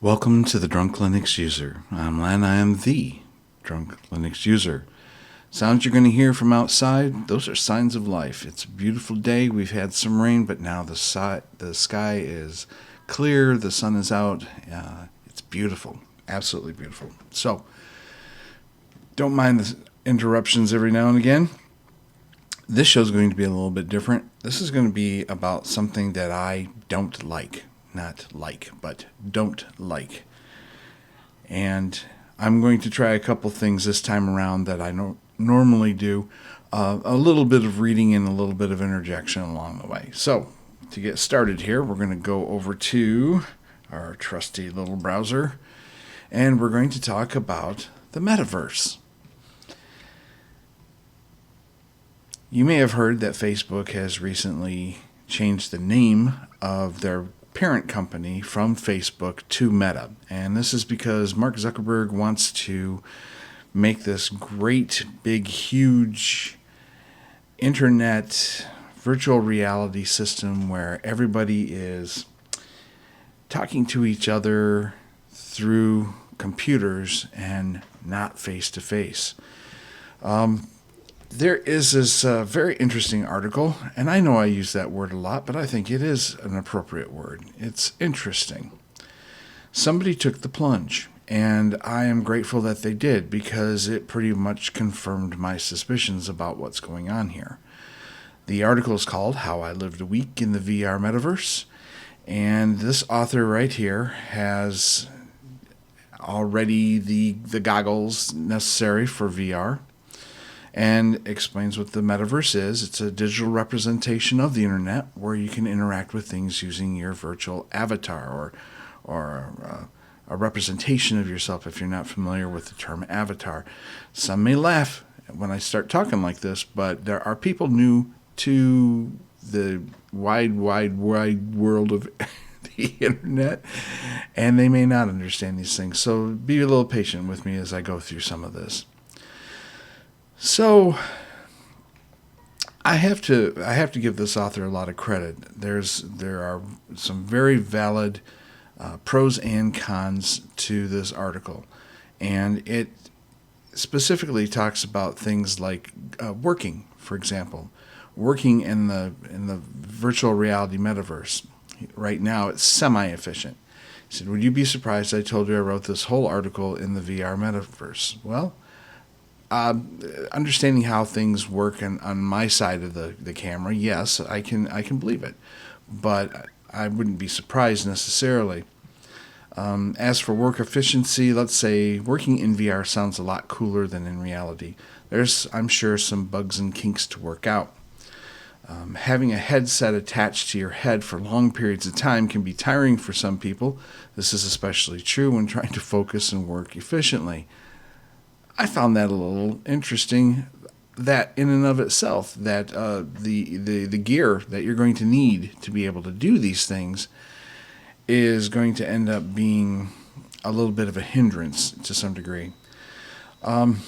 Welcome to the Drunk Linux User. I'm Len. I am the Drunk Linux User. Sounds you're going to hear from outside, those are signs of life. It's a beautiful day. We've had some rain, but now the sky is clear. The sun is out. It's beautiful. Absolutely beautiful. So, don't mind the interruptions every now and again. This show is going to be a little bit different. This is going to be about something that I don't like. Not like, but don't like. And I'm going to try a couple things this time around that I normally do. A little bit of reading and a little bit of interjection along the way. So, to get started here, we're going to go over to our trusty little browser, and we're going to talk about the Metaverse. You may have heard that Facebook has recently changed the name of their parent company from Facebook to Meta. And this is because Mark Zuckerberg wants to make this great, big, huge internet virtual reality system where everybody is talking to each other through computers and not face to face. There is this very interesting article, and I know I use that word a lot, but I think it is an appropriate word. It's interesting. Somebody took the plunge, and I am grateful that they did because it pretty much confirmed my suspicions about what's going on here. The article is called How I Lived a Week in the VR Metaverse, and this author right here has already the goggles necessary for VR. And explains what the metaverse is. It's a digital representation of the internet where you can interact with things using your virtual avatar or a representation of yourself if you're not familiar with the term avatar. Some may laugh when I start talking like this, but there are people new to the wide world of the internet, and they may not understand these things. So be a little patient with me as I go through some of this. So, I have to give this author a lot of credit. There are some very valid pros and cons to this article, and it specifically talks about things like working, for example, working in the virtual reality metaverse. Right now, it's semi-efficient. He said, "Would you be surprised I told you I wrote this whole article in the VR metaverse?" Well, understanding how things work on my side of the camera, yes, I can believe it, but I wouldn't be surprised necessarily. As for work efficiency, let's say working in VR sounds a lot cooler than in reality. There's, I'm sure, some bugs and kinks to work out. Having a headset attached to your head for long periods of time can be tiring for some people. This is especially true when trying to focus and work efficiently. I found that a little interesting, that in and of itself, that the gear that you're going to need to be able to do these things is going to end up being a little bit of a hindrance to some degree. I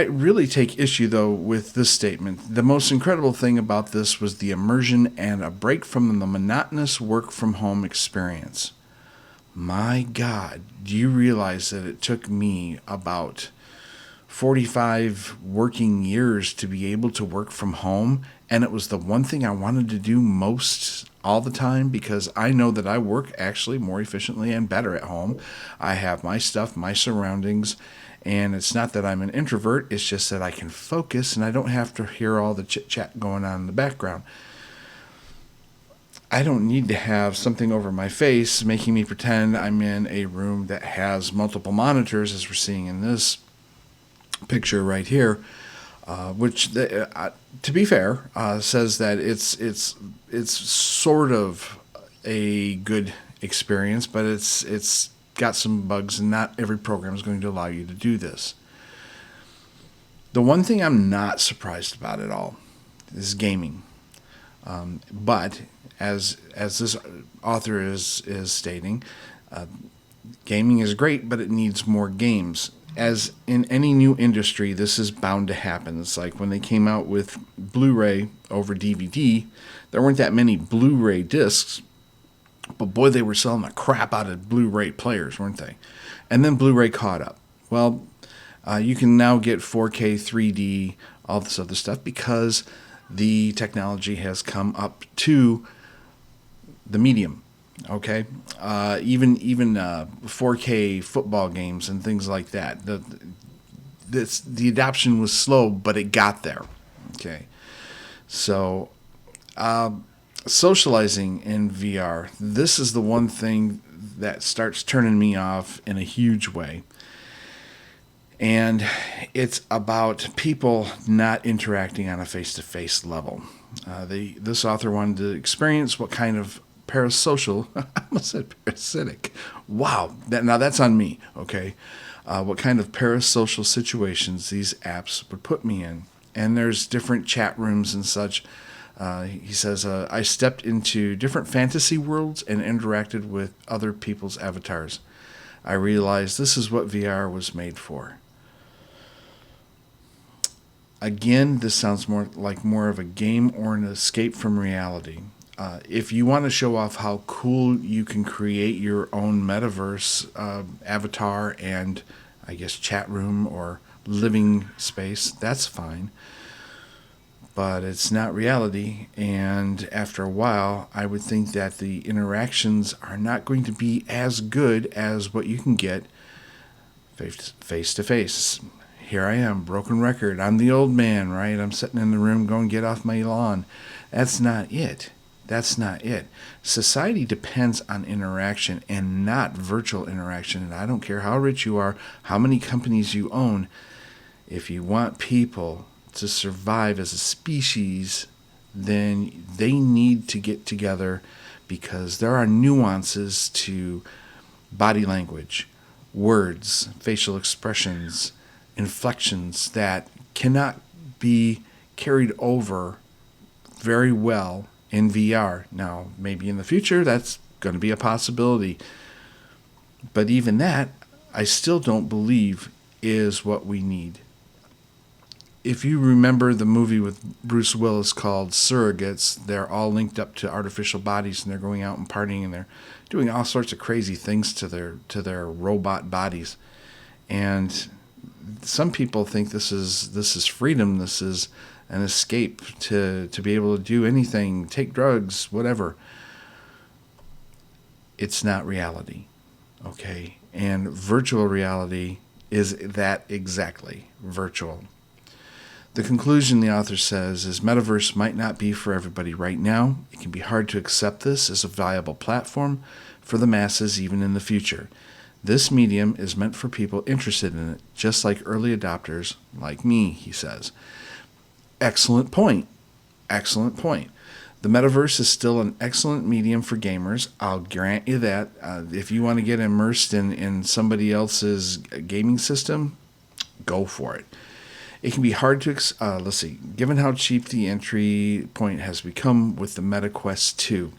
really take issue, though, with this statement. The most incredible thing about this was the immersion and a break from the monotonous work-from-home experience. My God, do you realize that it took me about 45 working years to be able to work from home? And it was the one thing I wanted to do most all the time because I know that I work actually more efficiently and better at home. I have my stuff, my surroundings, and it's not that I'm an introvert. It's just that I can focus and I don't have to hear all the chit-chat going on in the background. I don't need to have something over my face making me pretend I'm in a room that has multiple monitors, as we're seeing in this picture right here, which, to be fair, says that it's sort of a good experience, but it's got some bugs, and not every program is going to allow you to do this. The one thing I'm not surprised about at all is gaming, but as this author is stating, gaming is great, but it needs more games. As in any new industry, this is bound to happen. It's like when they came out with Blu-ray over DVD, there weren't that many Blu-ray discs But boy, they were selling the crap out of Blu-ray players, weren't they? And then Blu-ray caught up. Well, you can now get 4K, 3D, all this other stuff because the technology has come up to the medium. Okay, even 4K football games and things like that. The adoption was slow, but it got there. Okay, so socializing in VR. This is the one thing that starts turning me off in a huge way. And it's about people not interacting on a face-to-face level. This author wanted to experience what kind of parasocial, I almost said parasitic. Wow, now that's on me, okay? What kind of parasocial situations these apps would put me in. And there's different chat rooms and such. He says, I stepped into different fantasy worlds and interacted with other people's avatars. I realized this is what VR was made for. Again, this sounds more of a game or an escape from reality. If you want to show off how cool you can create your own metaverse avatar and, I guess, chat room or living space, that's fine. But it's not reality, and after a while, I would think that the interactions are not going to be as good as what you can get face to face. Here I am, broken record. I'm the old man, right? I'm sitting in the room going, get off my lawn. That's not it. That's not it. Society depends on interaction and not virtual interaction. And I don't care how rich you are, how many companies you own. If you want people to survive as a species, then they need to get together because there are nuances to body language, words, facial expressions, inflections that cannot be carried over very well in VR. Now, maybe in the future that's going to be a possibility. But even that, I still don't believe is what we need. If you remember the movie with Bruce Willis called Surrogates, they're all linked up to artificial bodies and they're going out and partying and they're doing all sorts of crazy things to their robot bodies. And some people think this is freedom, this is an escape to be able to do anything, take drugs, whatever. It's not reality, okay? And virtual reality is that exactly, virtual. The conclusion the author says is Metaverse might not be for everybody right now. It can be hard to accept this as a viable platform for the masses even in the future. This medium is meant for people interested in it, just like early adopters like me, he says. Excellent point. Excellent point. The metaverse is still an excellent medium for gamers. I'll grant you that. If you want to get immersed in somebody else's gaming system, go for it. It can be hard to, given how cheap the entry point has become with the Meta Quest 2.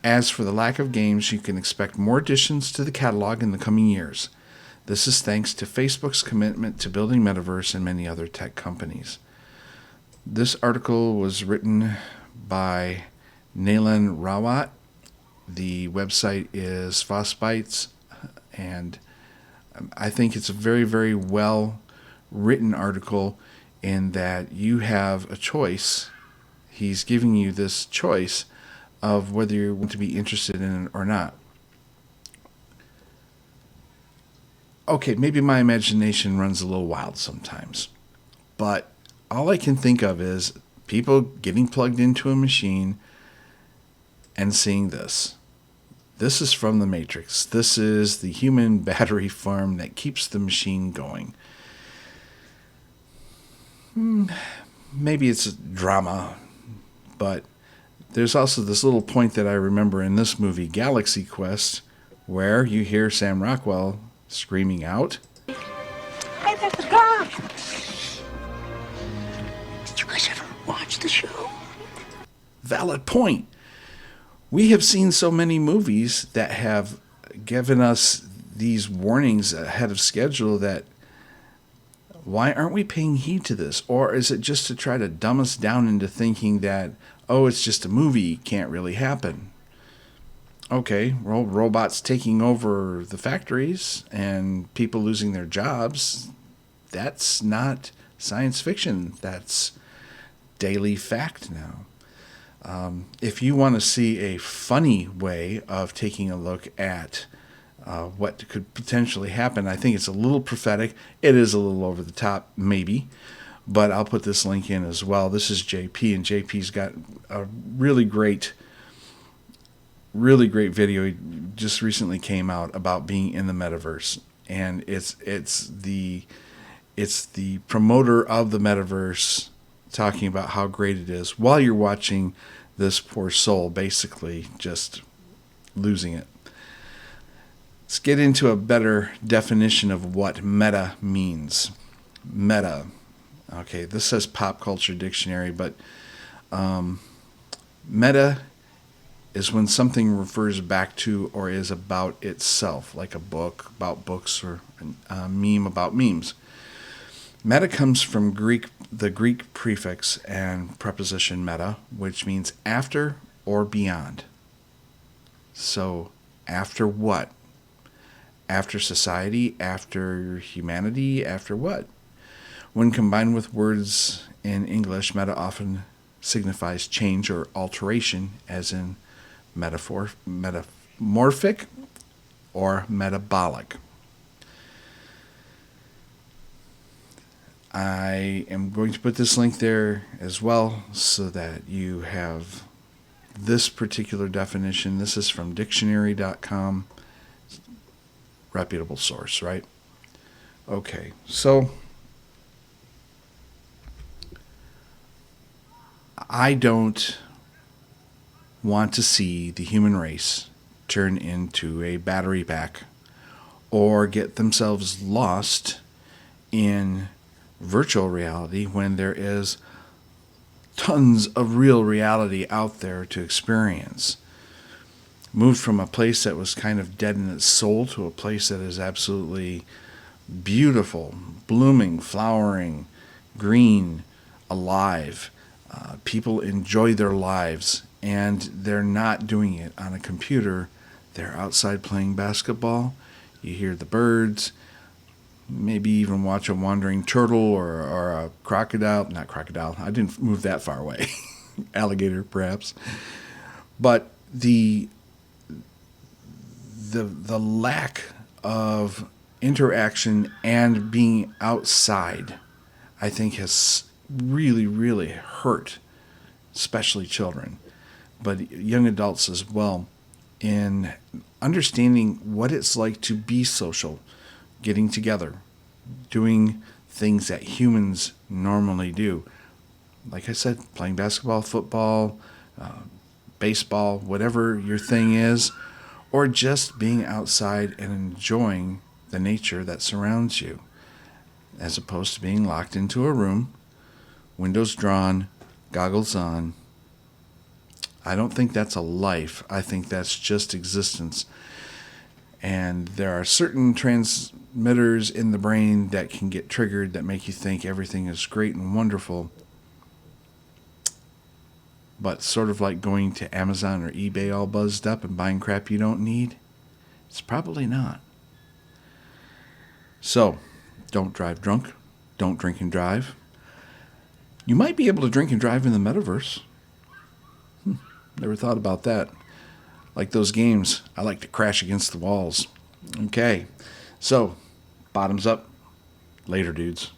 As for the lack of games, you can expect more additions to the catalog in the coming years. This is thanks to Facebook's commitment to building Metaverse and many other tech companies. This article was written by Nailan Rawat. The website is Phosbites, and I think it's a very, very well written article in that you have a choice. He's giving you this choice of whether you want to be interested in it or not. Okay, maybe my imagination runs a little wild sometimes, but all I can think of is people getting plugged into a machine and seeing this. This is from the Matrix. This is the human battery farm that keeps the machine going. Maybe it's drama, but there's also this little point that I remember in this movie, Galaxy Quest, where you hear Sam Rockwell screaming out, "Hey, there's the car!" Did you guys ever watch the show? Valid point. We have seen so many movies that have given us these warnings ahead of schedule that why aren't we paying heed to this? Or is it just to try to dumb us down into thinking that, oh, it's just a movie, can't really happen? Okay, well, robots taking over the factories and people losing their jobs, that's not science fiction. That's daily fact now. If you want to see a funny way of taking a look at what could potentially happen, I think it's a little prophetic. It is a little over the top, maybe, but I'll put this link in as well. This is JP, and JP's got a really great video. He just recently came out about being in the metaverse, and it's the promoter of the metaverse talking about how great it is while you're watching this poor soul basically just losing it. Let's get into a better definition of what meta means. Meta. Okay, this says Pop Culture Dictionary, but meta is when something refers back to or is about itself, like a book about books or a meme about memes. Meta comes from the Greek prefix and preposition meta, which means after or beyond. So, after what? After society, after humanity, after what? When combined with words in English, meta often signifies change or alteration, as in metamorphic or metabolic. I am going to put this link there as well so that you have this particular definition. This is from dictionary.com. Reputable source, right? Okay, so I don't want to see the human race turn into a battery pack or get themselves lost in virtual reality when there is tons of real reality out there to experience. Moved from a place that was kind of dead in its soul to a place that is absolutely beautiful, blooming, flowering, green, alive. People enjoy their lives, and they're not doing it on a computer. They're outside playing basketball. You hear the birds. Maybe even watch a wandering turtle or a crocodile. Not crocodile. I didn't move that far away. Alligator, perhaps. But the lack of interaction and being outside, I think, has really, really hurt, especially children, but young adults as well, in understanding what it's like to be social, getting together, doing things that humans normally do. Like I said, playing basketball, football, baseball, whatever your thing is, or just being outside and enjoying the nature that surrounds you, as opposed to being locked into a room, windows drawn, goggles on. I don't think that's a life. I think that's just existence. And there are certain transmitters in the brain that can get triggered that make you think everything is great and wonderful. But sort of like going to Amazon or eBay all buzzed up and buying crap you don't need, it's probably not. So, don't drive drunk. Don't drink and drive. You might be able to drink and drive in the metaverse. Never thought about that. Like those games, I like to crash against the walls. Okay, so bottoms up. Later, dudes.